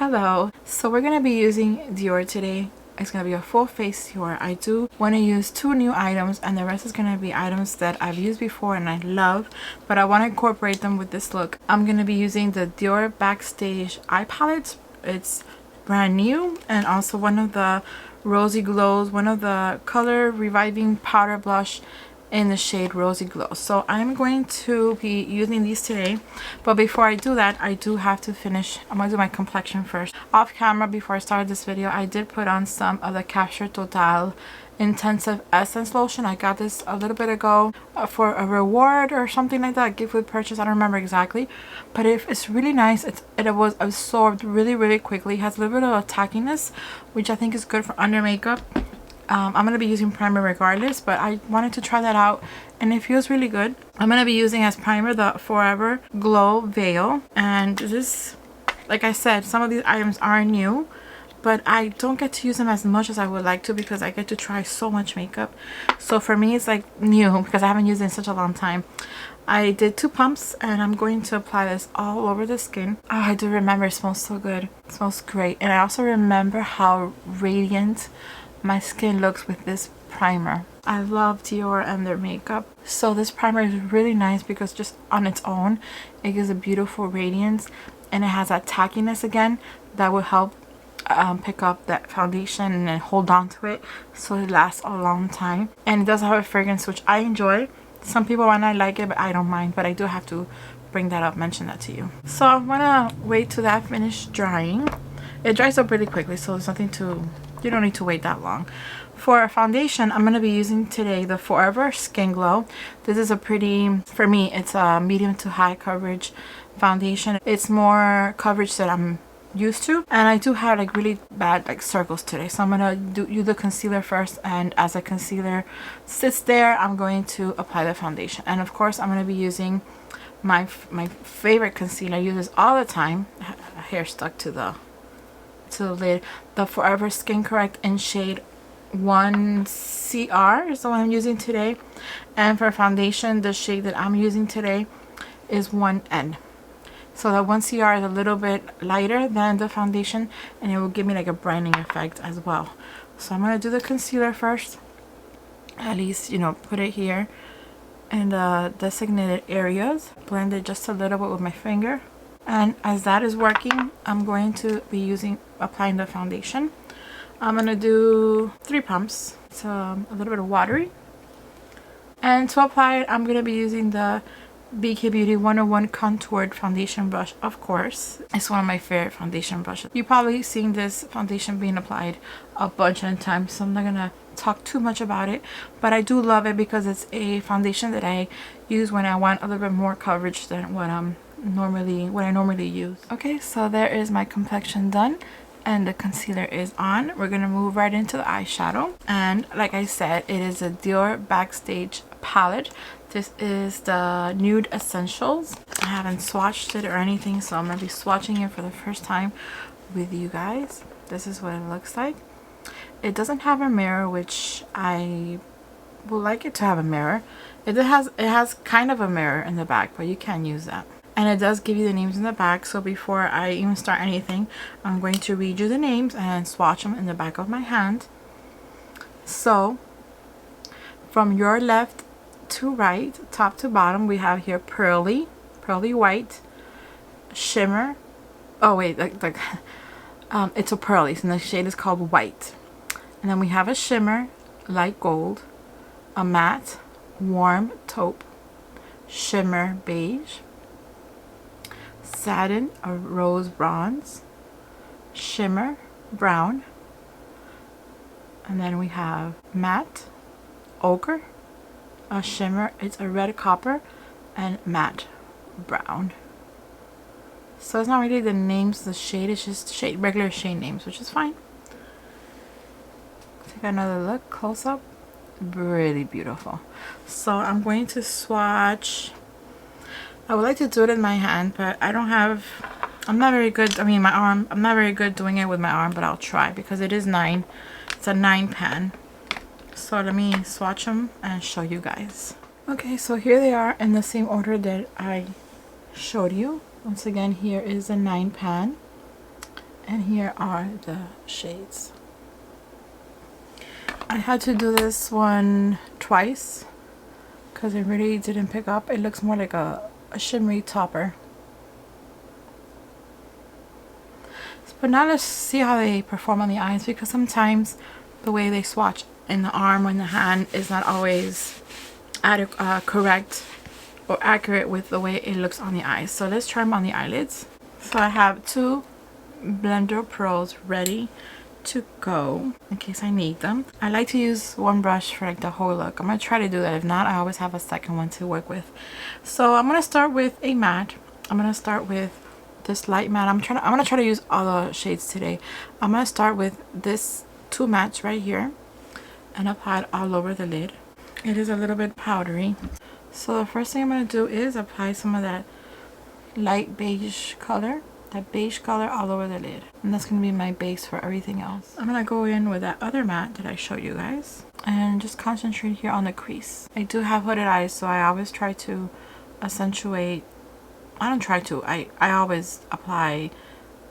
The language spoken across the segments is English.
Hello, so we're going to be using Dior today. It's going to be a full face Dior. I do want to use 2 new items and the rest is going to be items that I've used before and I love, but I want to incorporate them with this look. I'm going to be using the Dior Backstage Eye Palette. It's brand new, and also one of the Rosy Glows, one of the color reviving powder blush in the shade Rosy Glow. So I'm going to be using these today, but before I do that, I do have to finish. I'm gonna do my complexion first. Off camera, before I started this video, I did put on some of the Capture Total Intensive Essence Lotion. I got this a little bit ago for a reward or something like that, gift with purchase. I don't remember exactly, but it's really nice. It was absorbed really quickly. It has a little bit of a tackiness, which I think is good for under makeup. I'm going to be using primer regardless, but I wanted to try that out and it feels really good. I'm going to be using as primer the Forever Glow Veil, and this, like I said, some of these items are new, but I don't get to use them as much as I would like to because I get to try so much makeup. So for me it's like new because I haven't used it in such a long time. I did 2 pumps and I'm going to apply this all over the skin. Oh, I do remember it smells so good. It smells great, and I also remember how radiant my skin looks with this primer. I love Dior and their makeup. So this primer is really nice because just on its own it gives a beautiful radiance, and it has that tackiness again that will help pick up that foundation and then hold on to it so it lasts a long time. And it does have a fragrance which I enjoy. Some people might not like it, but I don't mind, but I do have to bring that up, mention that to you. So I'm gonna wait till that finished drying. It dries up really quickly, so there's nothing to, you don't need to wait that long. For foundation, I'm going to be using today the Forever Skin Glow. This is a pretty, for me, it's a medium to high coverage foundation. It's more coverage that I'm used to, and I do have like really bad like circles today, so I'm going to use the concealer first, and as the concealer sits there, I'm going to apply the foundation. And of course, I'm going to be using my favorite concealer. I use this all the time. Hair stuck to the lid. The Forever Skin Correct in shade 1CR is the one I'm using today, and for foundation the shade that I'm using today is 1N. So the 1CR is a little bit lighter than the foundation, and it will give me like a brightening effect as well. So I'm going to do the concealer first, at least, you know, put it here in the designated areas, blend it just a little bit with my finger. And as that is working, I'm going to be applying the foundation. I'm going to do 3 pumps. It's a little bit of watery. And to apply it, I'm going to be using the Beekeeper 101 Contoured Foundation Brush, of course. It's one of my favorite foundation brushes. You've probably seen this foundation being applied a bunch of times, so I'm not going to talk too much about it. But I do love it because it's a foundation that I use when I want a little bit more coverage than what I normally use. Okay, so there is my complexion done and the concealer is on. We're gonna move right into the eyeshadow, and like I said, it is a Dior Backstage palette. This is the Nude Essentials. I haven't swatched it or anything, so I'm gonna be swatching it for the first time with you guys. This is what it looks like. It doesn't have a mirror, which I would like it to have a mirror. It has kind of a mirror in the back, but you can use that. And it does give you the names in the back. So before I even start anything, I'm going to read you the names and swatch them in the back of my hand. So from your left to right, top to bottom, we have here pearly white, shimmer. Oh wait, it's a pearly, so the shade is called white. And then we have a shimmer, light gold, a matte, warm taupe, shimmer beige, satin, a rose bronze, shimmer brown, and then we have matte ochre, a shimmer, it's a red copper, and matte brown. So it's not really the names of the shade, it's just regular shade names, which is fine. Take another look close up. Really beautiful. So I'm going to swatch. I would like to do it in my hand, but I'm not very good. I mean, my arm, I'm not very good doing it with my arm, but I'll try because it is 9. It's a 9 pan. So let me swatch them and show you guys. Okay, so here they are in the same order that I showed you. Once again, here is a 9 pan, And here are the shades. I had to do this one twice because it really didn't pick up. It looks more like a shimmery topper. But now let's see how they perform on the eyes, because sometimes the way they swatch in the arm or in the hand is not always correct or accurate with the way it looks on the eyes. So let's try them on the eyelids. So I have 2 Blender Pros ready to go in case I need them. I like to use one brush for like the whole look. I'm gonna try to do that. If not, I always have a second one to work with. So I'm gonna start with a matte. I'm gonna start with this light matte. I'm gonna try to use all the shades today. I'm gonna start with this 2 mattes right here and apply it all over the lid. It is a little bit powdery. So the first thing I'm gonna do is apply some of that light beige color. That beige color all over the lid, and that's gonna be my base for everything else. I'm gonna go in with that other matte that I showed you guys and just concentrate here on the crease. I do have hooded eyes, so I always try to accentuate. I always apply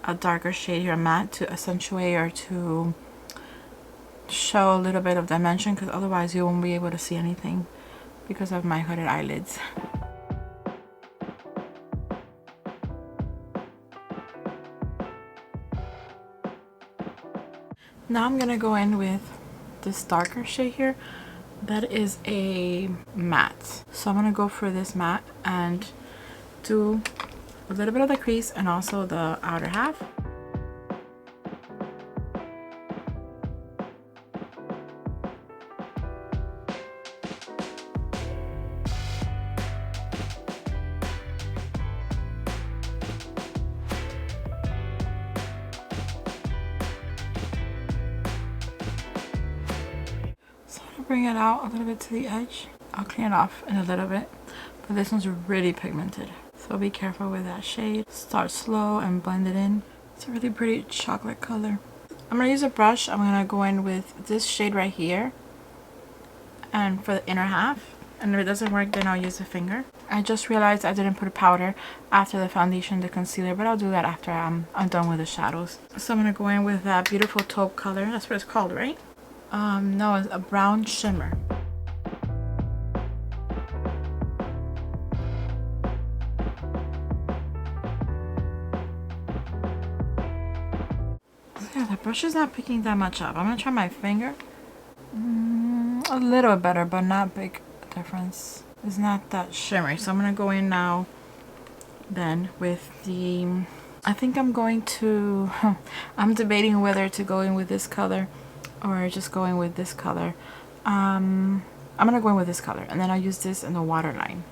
a darker shade here, a matte, to accentuate or to show a little bit of dimension, because otherwise you won't be able to see anything because of my hooded eyelids. Now I'm gonna go in with this darker shade here. That is a matte. So I'm gonna go for this matte and do a little bit of the crease and also the outer half. Bring it out a little bit to the edge. I'll clean it off in a little bit, but this one's really pigmented, so be careful with that shade. Start slow and blend it in. It's a really pretty chocolate color. I'm gonna use a brush. I'm gonna go in with this shade right here and for the inner half, and if it doesn't work then I'll use a finger. I just realized I didn't put a powder after the foundation, the concealer, but I'll do that after I'm done with the shadows. So I'm gonna go in with that beautiful taupe color. That's what it's called, right? No, it's a brown shimmer. Yeah, the brush is not picking that much up. I'm gonna try my finger. A little better, but not big difference. It's not that shimmery. So I'm gonna go in now then with the, I think I'm going to, I'm debating whether to go in with this color or just going with this color. I'm gonna go in with this color, and then I'll use this in the waterline.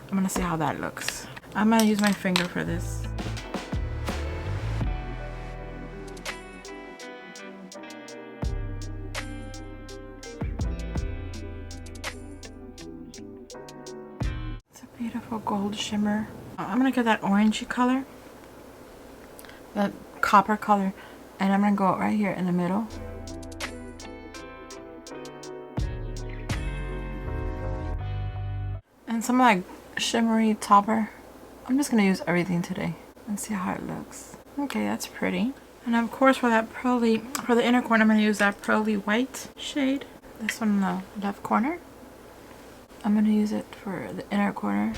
I'm gonna see how that looks. I'm gonna use my finger for this. It's a beautiful gold shimmer. I'm gonna get that orangey color, that copper color, and I'm gonna go right here in the middle. And some like shimmery topper. I'm just gonna use everything today and see how it looks. Okay, that's pretty. And of course for that pearly, for the inner corner, I'm gonna use that pearly white shade. This one in the left corner. I'm gonna use it for the inner corner.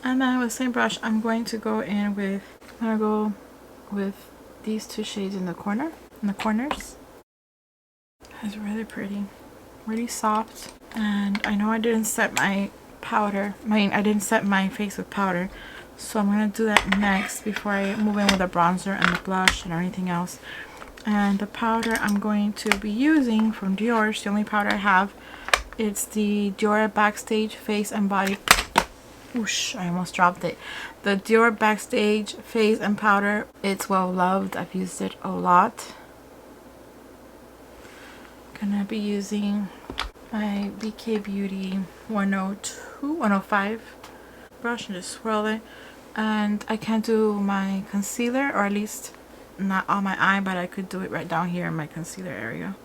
And then with the same brush, I'm going to go in with, these 2 shades in the corner, in the corners. It's really pretty, really soft. And I know I didn't set my powder, I didn't set my face with powder, so I'm gonna do that next before I move in with the bronzer and the blush and everything else. And the powder I'm going to be using from Dior, it's the only powder I have. It's the Dior Backstage Face and Body. Whoosh, I almost dropped it. The Dior Backstage Face and Powder. It's well loved. I've used it a lot. Gonna be using my Beekeeper 105 brush and just swirl it. And I can't do my concealer, or at least not on my eye, but I could do it right down here in my concealer area.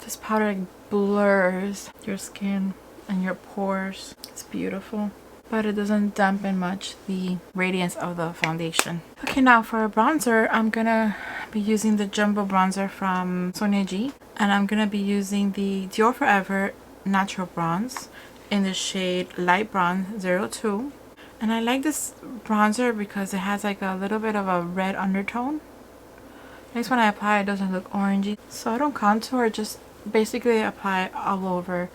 This powder blurs your skin in your pores. It's beautiful, but it doesn't dampen much the radiance of the foundation. Okay, now for a bronzer, I'm gonna be using the Jumbo Bronzer from Sonia G. And I'm gonna be using the Dior Forever Natural Bronze in the shade Light Bronze 02. And I like this bronzer because it has like a little bit of a red undertone. At least when I apply it doesn't look orangey. So I don't contour, just basically apply it all over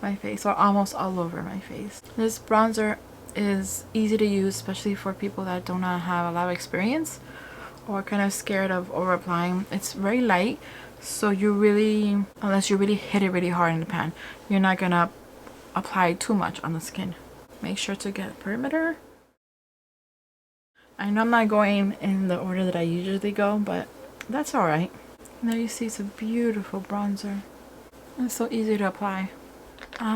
my face, or almost all over my face. This bronzer is easy to use, especially for people that do not have a lot of experience or kind of scared of over applying. It's very light, so you really, unless you really hit it really hard in the pan, you're not gonna apply too much on the skin. Make sure to get perimeter. I know I'm not going in the order that I usually go, but that's alright. There you see, it's a beautiful bronzer. It's so easy to apply.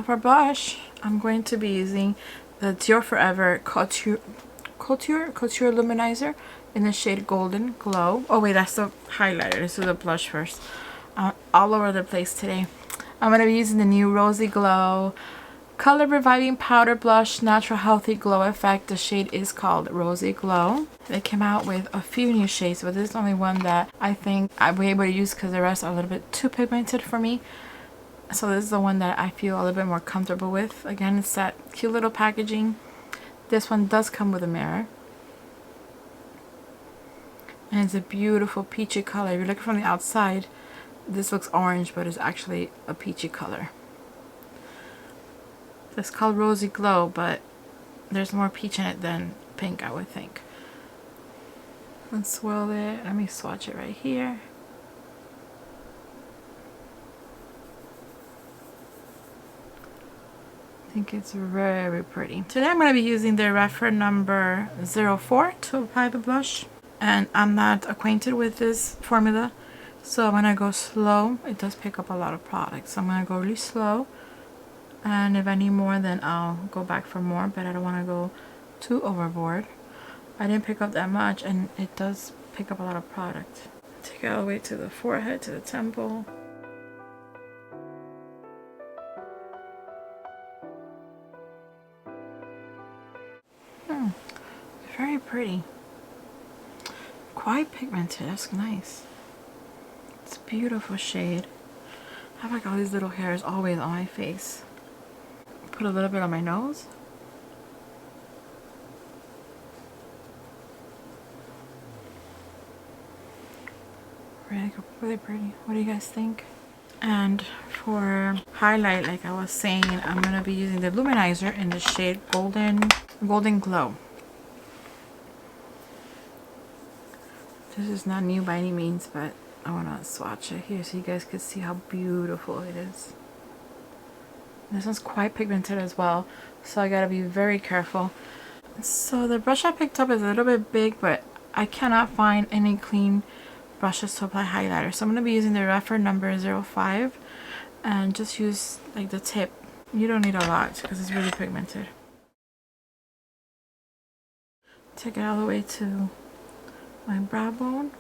For blush, I'm going to be using the Dior Forever Couture Luminizer in the shade Golden Glow. Oh wait, that's the highlighter. This is the blush first. All over the place today. I'm going to be using the new Rosy Glow Color Reviving Powder Blush Natural Healthy Glow Effect. The shade is called Rosy Glow. They came out with a few new shades, but this is the only one that I think I'll be able to use because the rest are a little bit too pigmented for me. So this is the one that I feel a little bit more comfortable with. Again, it's that cute little packaging. This one does come with a mirror. And it's a beautiful peachy color. If you look from the outside, this looks orange, but it's actually a peachy color. It's called Rosy Glow, but there's more peach in it than pink, I would think. Let's swirl it. Let me swatch it right here. I think it's very pretty. Today I'm going to be using the reference number 04 to apply the blush. And I'm not acquainted with this formula, so I'm going to go slow. It does pick up a lot of product, so I'm going to go really slow. And if I need more, then I'll go back for more, but I don't want to go too overboard. I didn't pick up that much, and it does pick up a lot of product. Take it all the way to the forehead, to the temple. Very pretty. Quite pigmented. That's nice. It's a beautiful shade. I have like all these little hairs always on my face. Put a little bit on my nose. Really pretty. What do you guys think? And for highlight, like I was saying, I'm gonna be using the luminizer in the shade Golden Glow. This is not new by any means, but I want to swatch it here so you guys can see how beautiful it is. This one's quite pigmented as well, so I gotta be very careful. So the brush I picked up is a little bit big, but I cannot find any clean brushes to apply highlighter. So I'm going to be using the reference number 05 and just use like the tip. You don't need a lot because it's really pigmented. Take it all the way to my brow bone.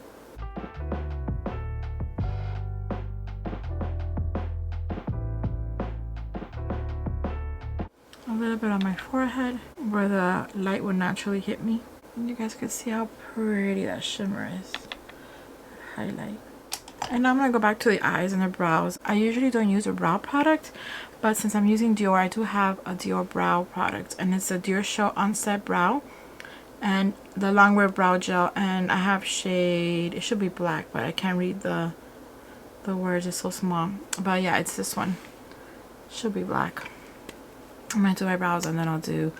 A little bit on my forehead where the light would naturally hit me. And you guys can see how pretty that shimmer is. Highlight. And now I'm going to go back to the eyes and the brows. I usually don't use a brow product, but since I'm using Dior, I do have a Dior brow product, and it's a Dior Show Onset Brow and the Longwear Brow Gel, and I have shade, it should be black, but I can't read the words, it's so small. But yeah, it's this one. Should be black. I'm going to do my brows and then I'll do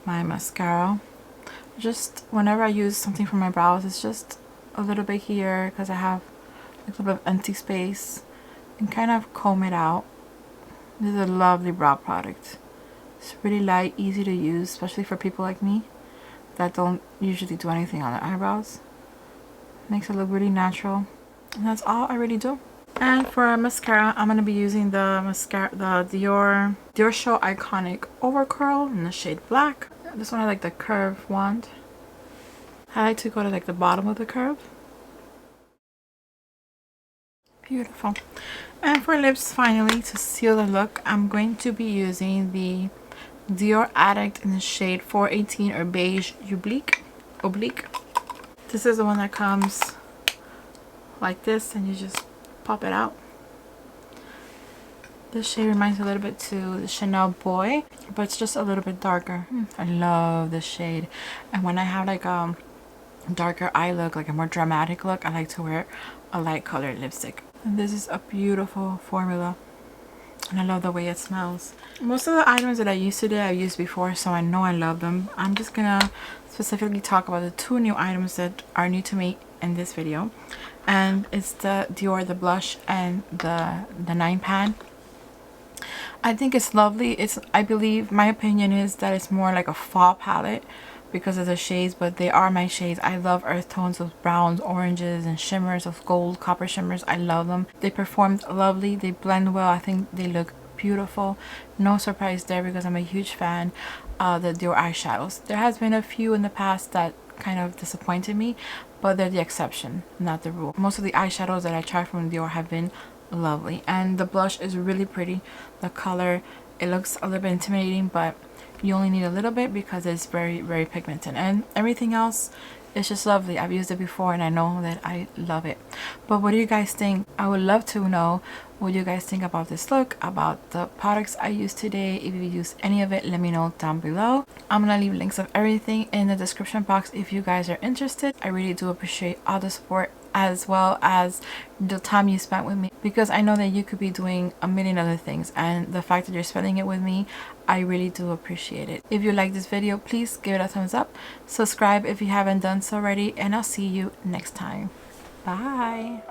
my mascara. Just whenever I use something for my brows, it's just a little bit here because I have a little bit of empty space, and kind of comb it out. This is a lovely brow product. It's really light, easy to use, especially for people like me that don't usually do anything on their eyebrows. Makes it look really natural, and that's all I really do. And for mascara, I'm going to be using the Dior Show Iconic Overcurl in the shade black. This one I like the curve wand. I like to go to like the bottom of the curve. Beautiful. And for lips, finally, to seal the look, I'm going to be using the Dior Addict in the shade 418 or Beige Oblique. This is the one that comes like this and you just pop it out. This shade reminds me a little bit to the Chanel Boy, but it's just a little bit darker. I love this shade. And when I have like a darker eye look, like a more dramatic look, I like to wear a light colored lipstick. And this is a beautiful formula. And I love the way it smells. Most of the items that I used today I've used before, so I know I love them. I'm just gonna specifically talk about the two new items that are new to me in this video. And it's the Dior, the blush, and the 9 pan. I think it's lovely. I believe, my opinion is that it's more like a fall palette because of the shades, but they are my shades. I love earth tones, those browns, oranges, and shimmers, those gold, copper shimmers. I love them. They performed lovely. They blend well. I think they look beautiful. No surprise there because I'm a huge fan of the Dior eyeshadows. There has been a few in the past that kind of disappointed me, but they're the exception, not the rule. Most of the eyeshadows that I tried from Dior have been lovely, and the blush is really pretty. The color, it looks a little bit intimidating, but you only need a little bit because it's very, very pigmented, and everything else is just lovely. I've used it before and I know that I love it. But what do you guys think? I would love to know what you guys think about this look, about the products I used today. If you used any of it, let me know down below. I'm gonna leave links of everything in the description box if you guys are interested. I really do appreciate all the support as well as the time you spent with me, because I know that you could be doing a million other things, and the fact that you're spending it with me, I really do appreciate it. If you like this video, please give it a thumbs up, subscribe if you haven't done so already, and I'll see you next time. Bye.